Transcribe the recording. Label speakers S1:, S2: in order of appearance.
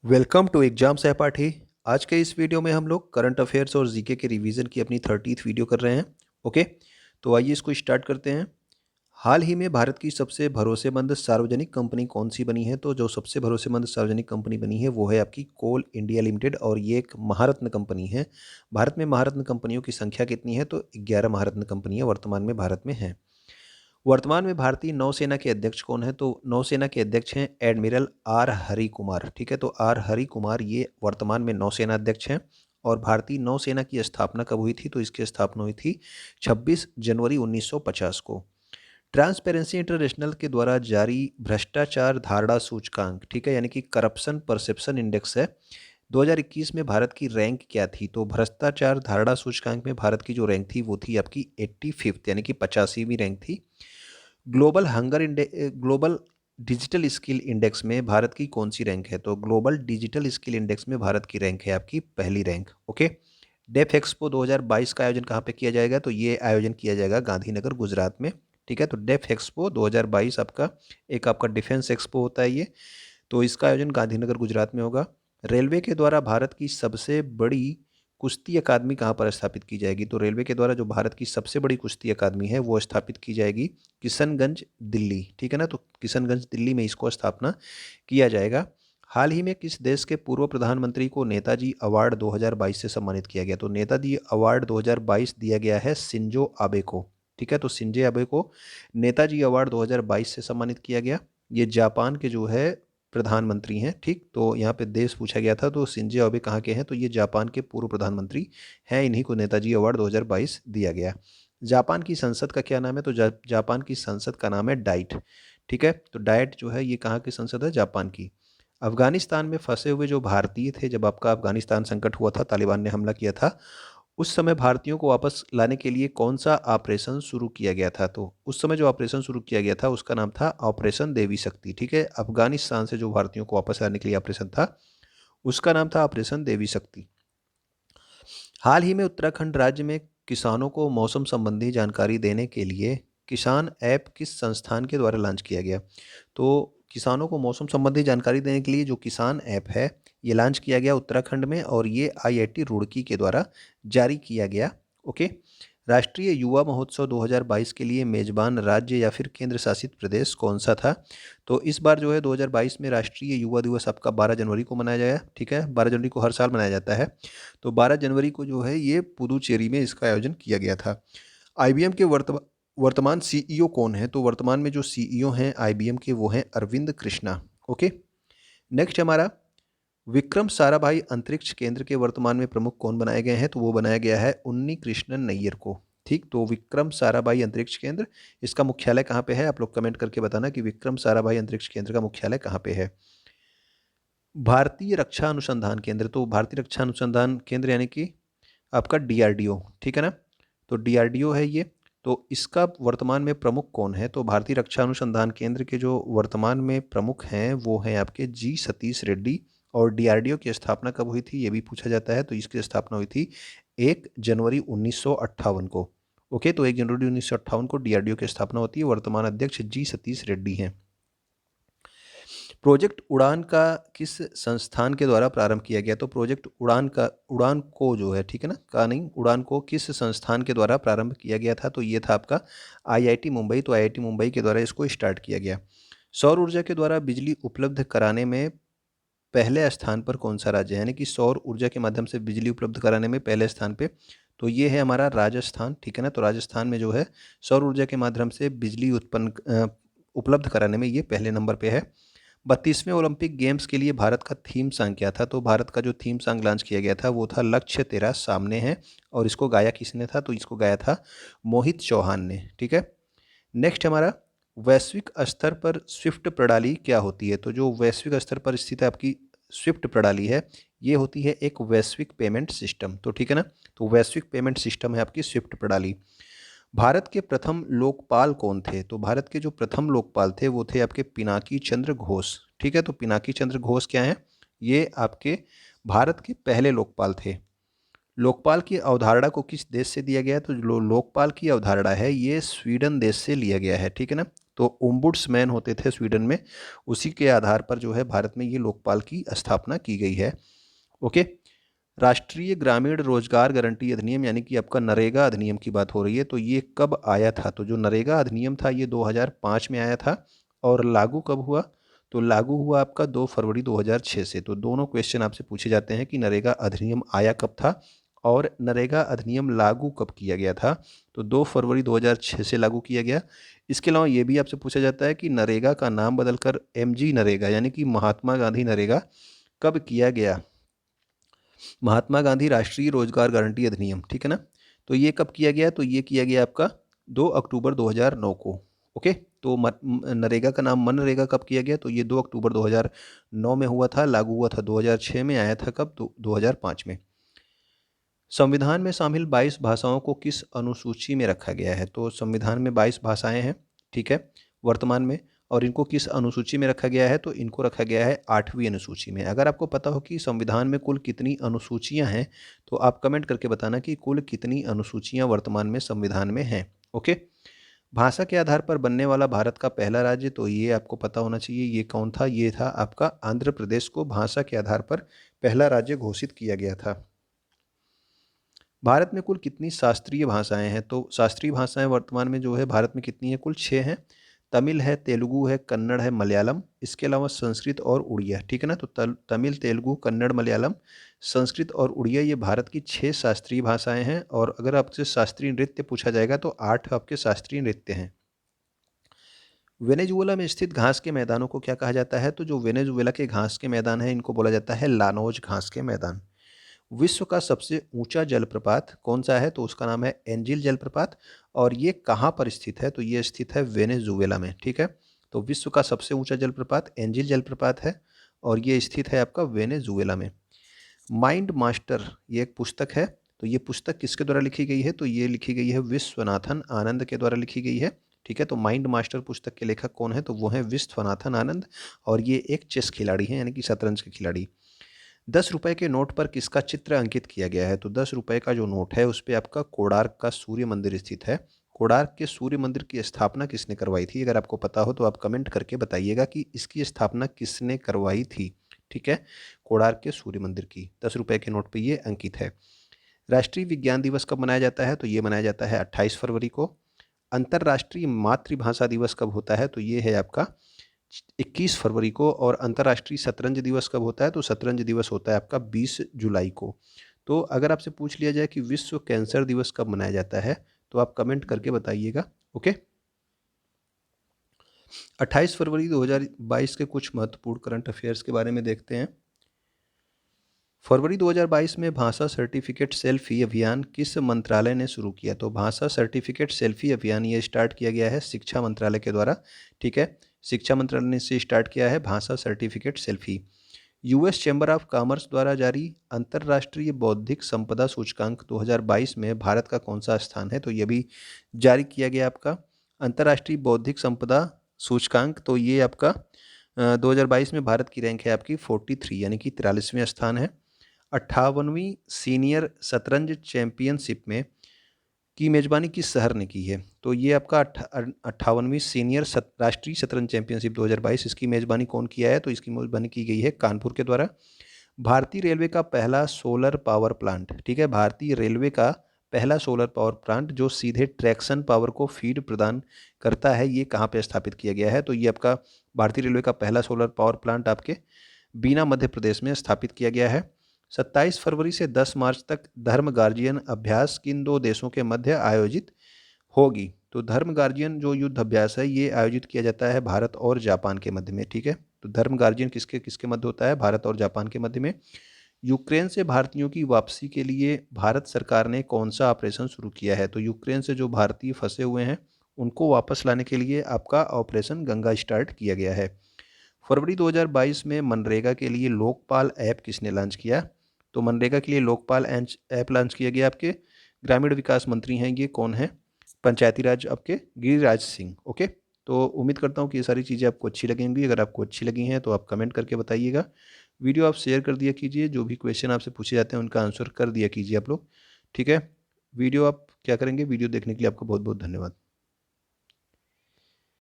S1: Welcome to exam सहपाठी। आज के इस वीडियो में हम लोग करंट अफेयर्स और जीके के रिवीजन की अपनी 30th वीडियो कर रहे हैं। ओके, तो आइए इसको स्टार्ट करते हैं। हाल ही में भारत की सबसे भरोसेमंद सार्वजनिक कंपनी कौन सी बनी है? तो जो सबसे भरोसेमंद सार्वजनिक कंपनी बनी है वो है आपकी कोल इंडिया लिमिटेड, और ये एक महारत्न कंपनी है। भारत में महारत्न कंपनियों की संख्या कितनी है? तो 11 महारत्न कंपनियां वर्तमान में भारत में हैं। वर्तमान में भारतीय नौसेना के अध्यक्ष कौन है? तो नौसेना के अध्यक्ष हैं एडमिरल आर हरि कुमार। ठीक है, तो आर हरि कुमार ये वर्तमान में नौसेना अध्यक्ष हैं। और भारतीय नौसेना की स्थापना कब हुई थी? तो इसकी स्थापना हुई थी 26 जनवरी 1950 को। ट्रांसपेरेंसी इंटरनेशनल के द्वारा जारी भ्रष्टाचार धारणा सूचकांक, ठीक है, यानी कि करप्शन परसेप्शन इंडेक्स है, 2021 में भारत की रैंक क्या थी? तो भ्रष्टाचार धारणा सूचकांक में भारत की जो रैंक थी वो थी आपकी 85th, यानी कि 85वीं रैंक थी। ग्लोबल डिजिटल स्किल इंडेक्स में भारत की कौन सी रैंक है? तो ग्लोबल डिजिटल स्किल इंडेक्स में भारत की रैंक है आपकी पहली रैंक। ओके, डेफ एक्सपो 2022 का आयोजन कहाँ पे किया जाएगा? तो ये आयोजन किया जाएगा गांधीनगर गुजरात में। ठीक है, तो डेफ एक्सपो 2022 आपका डिफेंस एक्सपो होता है ये, तो इसका आयोजन गांधीनगर गुजरात में होगा। रेलवे के द्वारा भारत की सबसे बड़ी कुश्ती अकादमी कहाँ पर स्थापित की जाएगी? तो रेलवे के द्वारा जो भारत की सबसे बड़ी कुश्ती अकादमी है वो स्थापित की जाएगी किशनगंज दिल्ली। ठीक है ना, तो किशनगंज दिल्ली में इसको स्थापना किया जाएगा। हाल ही में किस देश के पूर्व प्रधानमंत्री को नेताजी अवार्ड 2022 से सम्मानित किया गया? तो नेताजी अवार्ड 2022 दिया गया है शिंजो आबे को। ठीक है, तो शिंजो आबे को नेताजी अवार्ड 2022 से सम्मानित किया गया। ये जापान के जो है प्रधानमंत्री हैं। ठीक, तो यहाँ पे देश पूछा गया था, तो शिंजो आबे कहाँ के हैं? तो ये जापान के पूर्व प्रधानमंत्री हैं, इन्हीं को नेताजी अवार्ड 2022 दिया गया। जापान की संसद का क्या नाम है? तो जापान की संसद का नाम है डाइट। ठीक है, तो डाइट जो है ये कहाँ की संसद है? जापान की। अफगानिस्तान में फंसे हुए जो भारतीय थे, जब आपका अफगानिस्तान संकट हुआ था, तालिबान ने हमला किया था, उस समय भारतीयों को वापस लाने के लिए कौन सा ऑपरेशन शुरू किया गया था? तो उस समय जो ऑपरेशन शुरू किया गया था उसका नाम था ऑपरेशन देवी शक्ति। ठीक है, अफगानिस्तान से जो भारतीयों को वापस लाने के लिए ऑपरेशन था उसका नाम था ऑपरेशन देवी शक्ति। हाल ही में उत्तराखंड राज्य में किसानों को मौसम संबंधी जानकारी देने के लिए किसान ऐप किस संस्थान के द्वारा लॉन्च किया गया? तो किसानों को मौसम संबंधी जानकारी देने के लिए जो किसान ऐप है ये लॉन्च किया गया उत्तराखंड में, और ये आईआईटी रुड़की के द्वारा जारी किया गया। ओके, राष्ट्रीय युवा महोत्सव 2022 के लिए मेजबान राज्य या फिर केंद्र शासित प्रदेश कौन सा था? तो इस बार जो है 2022 में राष्ट्रीय युवा दिवस आपका 12 जनवरी को मनाया जाएगा। ठीक है, 12 जनवरी को हर साल मनाया जाता है, तो 12 जनवरी को जो है ये पुदुचेरी में इसका आयोजन किया गया था। आईबीएम के वर्तमान सीईओ कौन है? तो वर्तमान में जो सीईओ हैं आईबीएम के वो हैं अरविंद कृष्णा। ओके, नेक्स्ट हमारा विक्रम साराभाई अंतरिक्ष केंद्र के वर्तमान में प्रमुख कौन बनाए गए हैं? तो वो बनाया गया है उन्नी कृष्णन नैयर को। ठीक, तो विक्रम साराभाई अंतरिक्ष केंद्र, इसका मुख्यालय कहाँ पे है? आप लोग कमेंट करके बताना कि विक्रम साराभाई अंतरिक्ष केंद्र का मुख्यालय कहाँ पे है। भारतीय रक्षा अनुसंधान केंद्र, तो भारतीय रक्षा अनुसंधान केंद्र यानी कि आपका डीआरडीओ। ठीक है ना, तो डीआरडीओ है ये। तो इसका वर्तमान में प्रमुख कौन है? तो भारतीय रक्षा अनुसंधान केंद्र के जो वर्तमान में प्रमुख हैं वो हैं आपके जी सतीश रेड्डी। और डीआरडीओ की स्थापना कब हुई थी ये भी पूछा जाता है, तो इसकी स्थापना हुई थी 1 जनवरी 1958 को। ओके, तो 1 जनवरी 1958 को डीआरडीओ की स्थापना होती है। वर्तमान अध्यक्ष जी सतीश रेड्डी हैं। प्रोजेक्ट उड़ान का किस संस्थान के द्वारा प्रारंभ किया गया? तो प्रोजेक्ट उड़ान को जो है, ठीक है ना, का नहीं, उड़ान को किस संस्थान के द्वारा प्रारंभ किया गया था? तो ये था आपका आईआईटी मुंबई। तो आईआईटी मुंबई के द्वारा इसको स्टार्ट किया गया। सौर ऊर्जा के द्वारा बिजली उपलब्ध कराने में पहले स्थान पर कौन सा राज्य है? यानी कि सौर ऊर्जा के माध्यम से बिजली उपलब्ध कराने में पहले स्थान पे, तो ये है हमारा राजस्थान। ठीक है ना, तो राजस्थान में जो है सौर ऊर्जा के माध्यम से बिजली उपलब्ध कराने में ये पहले नंबर पे है। 32वें ओलंपिक गेम्स के लिए भारत का थीम सॉन्ग क्या था? तो भारत का जो थीम सॉन्ग लॉन्च किया गया था वो था लक्ष्य तेरा सामने है, और इसको गाया किसने था? तो इसको गाया था मोहित चौहान ने। ठीक है, नेक्स्ट हमारा वैश्विक स्तर पर स्विफ्ट प्रणाली क्या होती है? तो जो वैश्विक स्तर पर स्थित आपकी स्विफ्ट प्रणाली है ये होती है एक वैश्विक पेमेंट सिस्टम। तो ठीक है ना, तो वैश्विक पेमेंट सिस्टम है आपकी स्विफ्ट प्रणाली। भारत के प्रथम लोकपाल कौन थे? तो भारत के जो प्रथम लोकपाल थे वो थे आपके पिनाकी चंद्र घोष। ठीक है, तो पिनाकी चंद्र घोष क्या है? ये आपके भारत के पहले लोकपाल थे। लोकपाल की अवधारणा को किस देश से दिया गया है? तो जो लोकपाल की अवधारणा है ये स्वीडन देश से लिया गया है। ठीक है ना, तो ओम्बुड्समैन होते थे स्वीडन में, उसी के आधार पर जो है भारत में ये लोकपाल की स्थापना की गई है। ओके। राष्ट्रीय ग्रामीण रोजगार गारंटी अधिनियम यानी कि आपका नरेगा अधिनियम की बात हो रही है, तो ये कब आया था? तो जो नरेगा अधिनियम था ये 2005 में आया था। और लागू कब हुआ? तो लागू हुआ आपका 2 फरवरी 2006 से। तो दोनों क्वेश्चन आपसे पूछे जाते हैं कि नरेगा अधिनियम आया कब था और नरेगा अधिनियम लागू कब किया गया था। तो 2 फरवरी 2006 से लागू किया गया। इसके अलावा ये भी आपसे पूछा जाता है कि नरेगा का नाम बदलकर एमजी नरेगा यानी कि महात्मा गांधी नरेगा कब किया गया? महात्मा गांधी राष्ट्रीय रोजगार गारंटी अधिनियम, ठीक है ना। तो ये कब किया गया? तो ये किया गया आपका 2 अक्टूबर 2009 को। ओके। तो नरेगा का नाम मनरेगा कब किया गया? तो ये 2 अक्टूबर 2009 में हुआ था, लागू हुआ था 2006 में, आया था कब? 2005 में। संविधान में शामिल 22 भाषाओं को किस अनुसूची में रखा गया है? तो संविधान में 22 भाषाएं हैं, ठीक है, वर्तमान में। और इनको किस अनुसूची में रखा गया है? तो इनको रखा गया है 8वीं अनुसूची में। अगर आपको पता हो कि संविधान में कुल कितनी अनुसूचियां हैं तो आप कमेंट करके बताना कि कुल कितनी अनुसूचियां वर्तमान में संविधान में हैं। ओके। भाषा के आधार पर बनने वाला भारत का पहला राज्य, तो ये आपको पता होना चाहिए, ये कौन था? ये था आपका आंध्र प्रदेश को भाषा के आधार पर पहला राज्य घोषित किया गया था। भारत में कुल कितनी शास्त्रीय भाषाएं हैं? तो शास्त्रीय भाषाएं वर्तमान में जो है भारत में कितनी है? कुल 6 हैं। तमिल है, तेलुगु है, कन्नड़ है, मलयालम, इसके अलावा संस्कृत और उड़िया, ठीक है ना। तो तमिल, तेलुगु, कन्नड़, मलयालम, संस्कृत और उड़िया ये भारत की 6 शास्त्रीय भाषाएं हैं। और अगर आपसे शास्त्रीय नृत्य पूछा जाएगा तो 8 आपके शास्त्रीय नृत्य हैं। वेनेजुएला में स्थित घास के मैदानों को क्या कहा जाता है? तो जो वेनेजुएला के घास के मैदान है इनको बोला जाता है लानोज घास के मैदान। विश्व का सबसे ऊंचा जलप्रपात कौन सा है? तो उसका नाम है एंजिल जलप्रपात। और ये कहाँ पर स्थित है? तो ये स्थित है वेनेजुएला में, ठीक है। तो विश्व का सबसे ऊंचा जलप्रपात एंजिल जलप्रपात है और ये स्थित है आपका वेनेजुएला में। माइंड मास्टर ये एक पुस्तक है, तो ये पुस्तक किसके द्वारा लिखी गई है? तो ये लिखी गई है विश्वनाथन आनंद के द्वारा लिखी गई है, ठीक है। तो माइंड मास्टर पुस्तक के लेखक कौन है? तो वो है विश्वनाथन आनंद और ये एक चेस खिलाड़ी हैं यानी कि शतरंज के खिलाड़ी। 10 रुपए के नोट पर किसका चित्र अंकित किया गया है? तो 10 रुपए का जो नोट है उस पर आपका कोणार्क का सूर्य मंदिर स्थित है। कोणार्क के सूर्य मंदिर की स्थापना किसने करवाई थी? अगर आपको पता हो तो आप कमेंट करके बताइएगा कि इसकी स्थापना किसने करवाई थी, ठीक है। कोणार्क के सूर्य मंदिर की 10 रुपए के नोट पर ये अंकित है। राष्ट्रीय विज्ञान दिवस कब मनाया जाता है? तो ये मनाया जाता है 28 फरवरी को। अंतर्राष्ट्रीय मातृभाषा दिवस कब होता है? तो ये है आपका 21 फरवरी को। और अंतर्राष्ट्रीय शतरंज दिवस कब होता है? तो शतरंज दिवस होता है आपका 20 जुलाई को। तो अगर आपसे पूछ लिया जाए कि विश्व कैंसर दिवस कब मनाया जाता है तो आप कमेंट करके बताइएगा। ओके। 28 फरवरी 2022 के कुछ महत्वपूर्ण करंट अफेयर्स के बारे में देखते हैं। फरवरी 2022 में भाषा सर्टिफिकेट सेल्फी अभियान किस मंत्रालय ने शुरू किया? तो भाषा सर्टिफिकेट सेल्फी अभियान ये स्टार्ट किया गया है शिक्षा मंत्रालय के द्वारा, ठीक है। शिक्षा मंत्रालय ने इसे स्टार्ट किया है भाषा certificate selfie. US chamber of commerce द्वारा जारी अंतर्राष्ट्रीय बौद्धिक संपदा सूचकांक 2022 में भारत का कौन सा स्थान है? तो ये भी जारी किया गया आपका अंतर्राष्ट्रीय बौद्धिक संपदा सूचकांक। तो ये आपका 2022 में भारत की रैंक है आपकी 43 यानी कि 43वें स्थान है। 58वीं सीनियर शतरंज चैंपियनशिप में की मेजबानी किस शहर ने की है? तो ये आपका 58वीं सीनियर राष्ट्रीय शतरंज चैंपियनशिप 2022 इसकी मेजबानी कौन किया है? तो इसकी मेजबानी की गई है कानपुर के द्वारा। भारतीय रेलवे का पहला सोलर पावर प्लांट, ठीक है, भारतीय रेलवे का पहला सोलर पावर प्लांट जो सीधे ट्रैक्शन पावर को फीड प्रदान करता है, ये कहाँ पे स्थापित किया गया है? तो ये आपका भारतीय रेलवे का पहला सोलर पावर प्लांट आपके बीना मध्य प्रदेश में स्थापित किया गया है। 27 फरवरी से 10 मार्च तक धर्म गार्जियन अभ्यास किन दो देशों के मध्य आयोजित होगी? तो धर्म गार्जियन जो युद्ध अभ्यास है ये आयोजित किया जाता है भारत और जापान के मध्य में, ठीक है। तो धर्म गार्जियन किसके किसके मध्य होता है? भारत और जापान के मध्य में। यूक्रेन से भारतीयों की वापसी के लिए भारत सरकार ने कौन सा ऑपरेशन शुरू किया है? तो यूक्रेन से जो भारतीय फंसे हुए हैं उनको वापस लाने के लिए आपका ऑपरेशन गंगा स्टार्ट किया गया है। फरवरी 2022 में मनरेगा के लिए लोकपाल ऐप किसने लॉन्च किया? तो मनरेगा के लिए लोकपाल ऐप लॉन्च किया गया आपके ग्रामीण विकास मंत्री हैं, ये कौन है? पंचायती राज आपके गिरिराज सिंह। ओके। तो उम्मीद करता हूँ कि ये सारी चीज़ें आपको अच्छी लगेंगी। अगर आपको अच्छी लगी हैं तो आप कमेंट करके बताइएगा। वीडियो आप शेयर कर दिया कीजिए, जो भी क्वेश्चन आपसे पूछे जाते हैं उनका आंसर कर दिया कीजिए आप लोग, ठीक है। वीडियो आप क्या करेंगे? वीडियो देखने के लिए आपका बहुत बहुत धन्यवाद।